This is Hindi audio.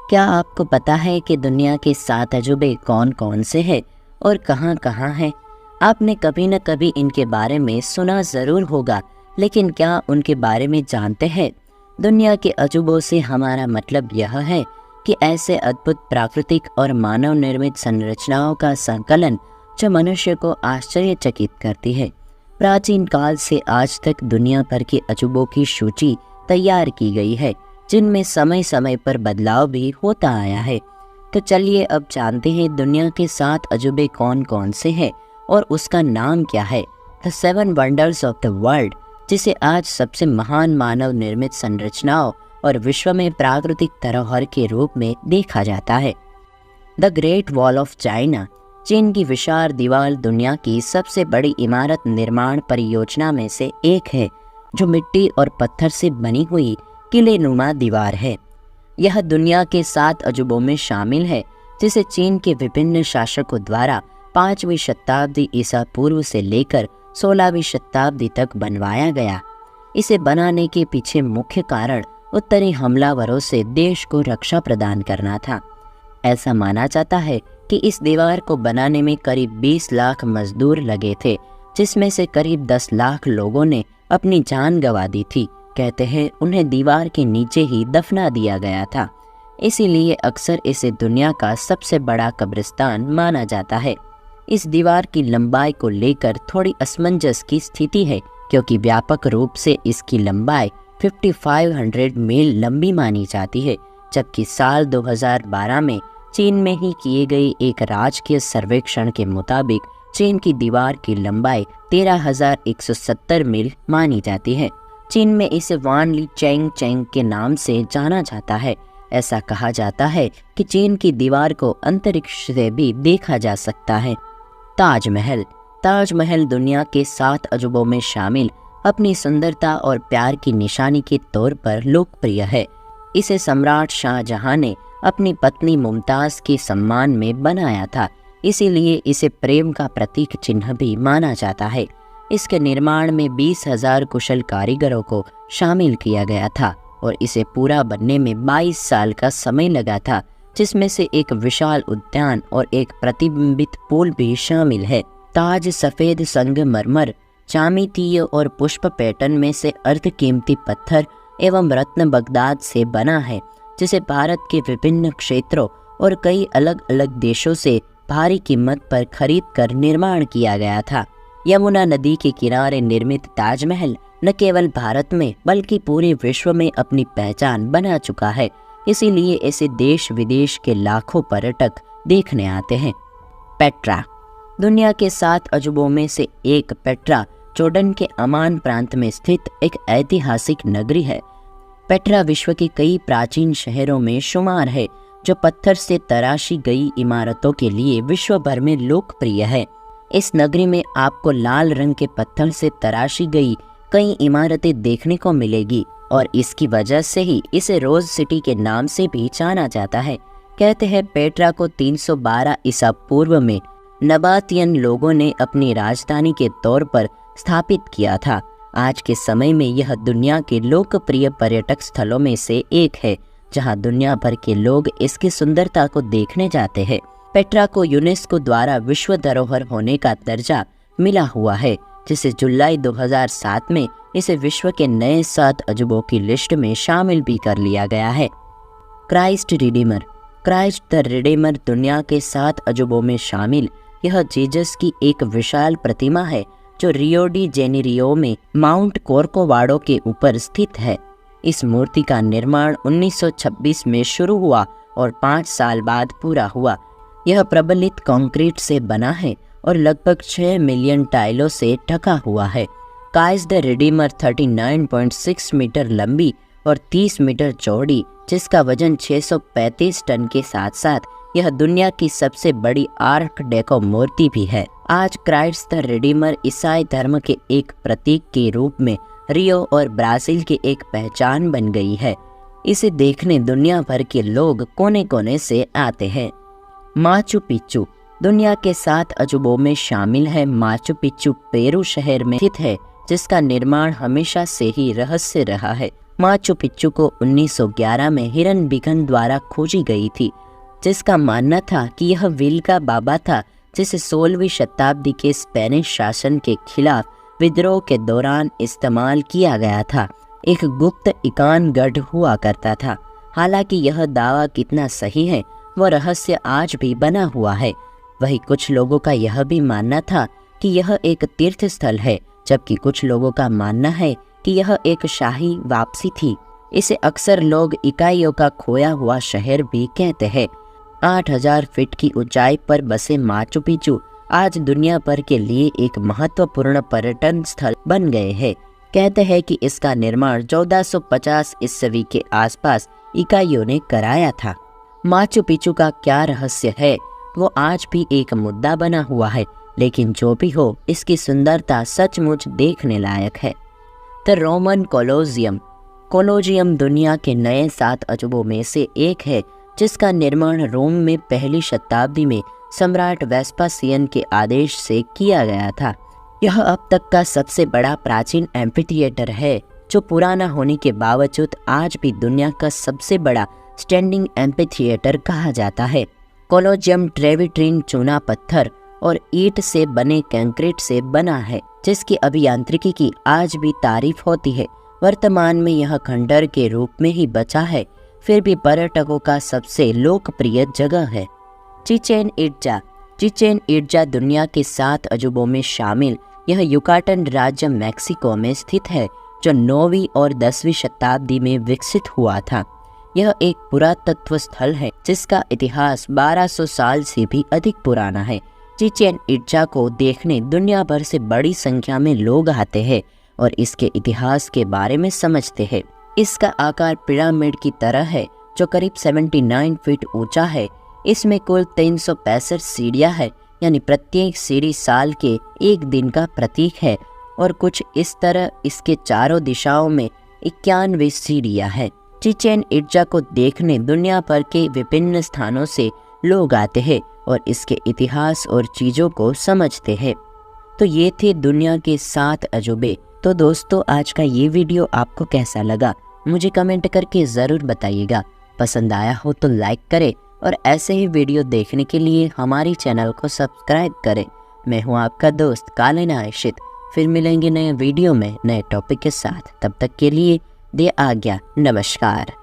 क्या आपको पता है कि दुनिया के 7 अजूबे कौन कौन से हैं और कहाँ कहाँ हैं? आपने कभी न कभी इनके बारे में सुना ज़रूर होगा, लेकिन क्या उनके बारे में जानते हैं? दुनिया के अजूबों से हमारा मतलब यह है कि ऐसे अद्भुत प्राकृतिक और मानव निर्मित संरचनाओं का संकलन जो मनुष्य को आश्चर्यचकित करती है। प्राचीन काल से आज तक दुनिया भर के अजूबों की सूची तैयार की गई है, जिनमें समय समय पर बदलाव भी होता आया है। तो चलिए अब जानते हैं दुनिया के 7 अजूबे कौन कौन से हैं और उसका नाम क्या है। The 7 wonders of the world, जिसे आज सबसे महान मानव निर्मित संरचनाओं और विश्व में प्राकृतिक धरोहर के रूप में देखा जाता है। The great wall of China, चीन की विशाल दीवार दुनिया की सबसे बड़ी इमारत निर्माण परियोजना में से एक है, जो मिट्टी और पत्थर से बनी हुई किले नुमा दीवार है। यह दुनिया के 7 अजूबों में शामिल है, जिसे चीन के विभिन्न शासकों द्वारा 5वीं शताब्दी ईसा पूर्व से लेकर 16वीं शताब्दी तक बनवाया गया। इसे बनाने के पीछे मुख्य कारण उत्तरी हमलावरों से देश को रक्षा प्रदान करना था। ऐसा माना जाता है कि इस दीवार को बनाने में करीब 20 लाख मजदूर लगे थे, जिसमें से करीब 10 लाख लोगों ने अपनी जान गंवा दी थी। कहते हैं उन्हें दीवार के नीचे ही दफना दिया गया था, इसीलिए अक्सर इसे दुनिया का सबसे बड़ा कब्रिस्तान माना जाता है। इस दीवार की लंबाई को लेकर थोड़ी असमंजस की स्थिति है, क्योंकि व्यापक रूप से इसकी लंबाई 5500 मील लंबी मानी जाती है, जबकि साल 2012 में चीन में ही किए गए एक राजकीय सर्वेक्षण के मुताबिक चीन की दीवार की लंबाई 13,170 मील मानी जाती है। चीन में इसे वान ली चेंग चेंग के नाम से जाना जाता है। ऐसा कहा जाता है कि चीन की दीवार को अंतरिक्ष से भी देखा जा सकता है। ताजमहल, ताजमहल दुनिया के 7 अजूबों में शामिल अपनी सुंदरता और प्यार की निशानी के तौर पर लोकप्रिय है। इसे सम्राट शाहजहां ने अपनी पत्नी मुमताज़ के सम्मान में बनाया था, इसीलिए इसे प्रेम का प्रतीक चिन्ह भी माना जाता है। इसके निर्माण में 20,000 कुशल कारीगरों को शामिल किया गया था और इसे पूरा बनने में 22 साल का समय लगा था, जिसमें से एक विशाल उद्यान और एक प्रतिबिंबित पुल भी शामिल है। ताज सफ़ेद संगमरमर, ज्यामितीय और पुष्प पैटर्न में से अर्धकीमती पत्थर एवं रत्न बगदाद से बना है, जिसे भारत के विभिन्न क्षेत्रों और कई अलग अलग देशों से भारी कीमत पर खरीद कर निर्माण किया गया था। यमुना नदी के किनारे निर्मित ताजमहल न केवल भारत में बल्कि पूरे विश्व में अपनी पहचान बना चुका है, इसीलिए इसे देश विदेश के लाखों पर्यटक देखने आते हैं। पेट्रा, दुनिया के 7 अजूबों में से एक पेट्रा जॉर्डन के अमान प्रांत में स्थित एक ऐतिहासिक नगरी है। पेट्रा विश्व के कई प्राचीन शहरों में शुमार है, जो पत्थर से तराशी गई इमारतों के लिए विश्व भर में लोकप्रिय है। इस नगरी में आपको लाल रंग के पत्थर से तराशी गई कई इमारतें देखने को मिलेगी और इसकी वजह से ही इसे रोज सिटी के नाम से भी जाना जाता है। कहते हैं पेट्रा को 312 ईसा पूर्व में नबातियन लोगों ने अपनी राजधानी के तौर पर स्थापित किया था। आज के समय में यह दुनिया के लोकप्रिय पर्यटक स्थलों में से एक है, जहां दुनिया भर के लोग इसकी सुंदरता को देखने जाते हैं। पेट्रा को यूनेस्को द्वारा विश्व धरोहर होने का दर्जा मिला हुआ है, जिसे जुलाई 2007 में इसे विश्व के नए 7 अजूबों की लिस्ट में शामिल भी कर लिया गया है। Christ Redeemer, Christ the Redeemer दुनिया के 7 अजूबों में शामिल यह जीसस की एक विशाल प्रतिमा है, जो रियो डी जेनेरियो में माउंट कोर्कोवाडो के ऊपर स्थित है। इस मूर्ति का निर्माण 1926 में शुरू हुआ और 5 साल बाद पूरा हुआ। यह प्रबलित कंक्रीट से बना है और लगभग 6 मिलियन टाइलों से ढका हुआ है। क्राइस्ट द रिडीमर 39.6 मीटर लंबी और 30 मीटर चौड़ी, जिसका वजन 635 टन के साथ साथ यह दुनिया की सबसे बड़ी आर्क डेको मूर्ति भी है। आज क्राइस्ट द रिडीमर ईसाई धर्म के एक प्रतीक के रूप में रियो और ब्राजील की एक पहचान बन गई है। इसे देखने दुनिया भर के लोग कोने कोने से आते हैं। माचू पिच्चू, दुनिया के 7 अजूबों में शामिल है। माचू पिच्चू पेरू शहर में स्थित है, जिसका निर्माण हमेशा से ही रहस्य रहा है। माचू पिच्चू को 1911 में हिरन बिघन द्वारा खोजी गई थी, जिसका मानना था कि यह व्हील का बाबा था, जिसे 16वीं शताब्दी के स्पेनिश शासन के खिलाफ विद्रोह के दौरान इस्तेमाल किया गया था। एक गुप्त इकान गढ़ हुआ करता था। हालांकि यह दावा कितना सही है वह रहस्य आज भी बना हुआ है। वही कुछ लोगों का यह भी मानना था कि यह एक तीर्थ स्थल है, जबकि कुछ लोगों का मानना है कि यह एक शाही वापसी थी। इसे अक्सर लोग इकाइयों का खोया हुआ शहर भी कहते हैं। 8000 फीट की ऊंचाई पर बसे माचू पिच्चू आज दुनिया भर के लिए एक महत्वपूर्ण पर्यटन स्थल बन गए हैं। कहते हैं कि इसका निर्माण 1450 ईस्वी के आसपास इकाइयों ने कराया था। माचू पिच्चू का क्या रहस्य है वो आज भी एक मुद्दा बना हुआ है, लेकिन जो भी हो इसकी सुंदरता सचमुच देखने लायक है। द रोमन कोलोजियम दुनिया के नए 7 अजूबों में से एक है, जिसका निर्माण रोम में पहली शताब्दी में सम्राट वेस्पासियन के आदेश से किया गया था। यह अब तक का सबसे बड़ा प्राचीन एम्फीथिएटर है, जो पुराना होने के बावजूद आज भी दुनिया का सबसे बड़ा स्टैंडिंग एम्फीथिएटर कहा जाता है। कोलोजियम ट्रेविट्रीन चूना पत्थर और ईंट से बने कंक्रीट से बना है, जिसकी अभियांत्रिकी की आज भी तारीफ होती है। वर्तमान में यह खंडर के रूप में ही बचा है, फिर भी पर्यटकों का सबसे लोकप्रिय जगह है। चिचेन इट्जा दुनिया के 7 अजूबों में शामिल यह युकाटन राज्य मैक्सिको में स्थित है, जो 9वीं और 10वीं शताब्दी में विकसित हुआ था। यह एक पुरातत्व स्थल है जिसका इतिहास 1200 साल से भी अधिक पुराना है। चिचेन इट्जा को देखने दुनिया भर से बड़ी संख्या में लोग आते हैं और इसके इतिहास के बारे में समझते हैं। इसका आकार पिरामिड की तरह है, जो करीब 79 फीट ऊंचा है। इसमें कुल 365 सीढ़ियां है, यानी प्रत्येक सीढ़ी साल के एक दिन का प्रतीक है, और कुछ इस तरह इसके चारों दिशाओं में 91 सीढ़ियां हैं। चिचेन इट्जा को देखने दुनिया भर के विभिन्न स्थानों से लोग आते हैं और इसके इतिहास और चीज़ों को समझते हैं। तो ये थे दुनिया के 7 अजूबे। तो दोस्तों, आज का ये वीडियो आपको कैसा लगा मुझे कमेंट करके ज़रूर बताइएगा। पसंद आया हो तो लाइक करें और ऐसे ही वीडियो देखने के लिए हमारी चैनल को सब्सक्राइब करें। मैं हूँ आपका दोस्त कालीन आयशित। फिर मिलेंगे नए वीडियो में नए टॉपिक के साथ। तब तक के लिए दे आज्ञा। नमस्कार।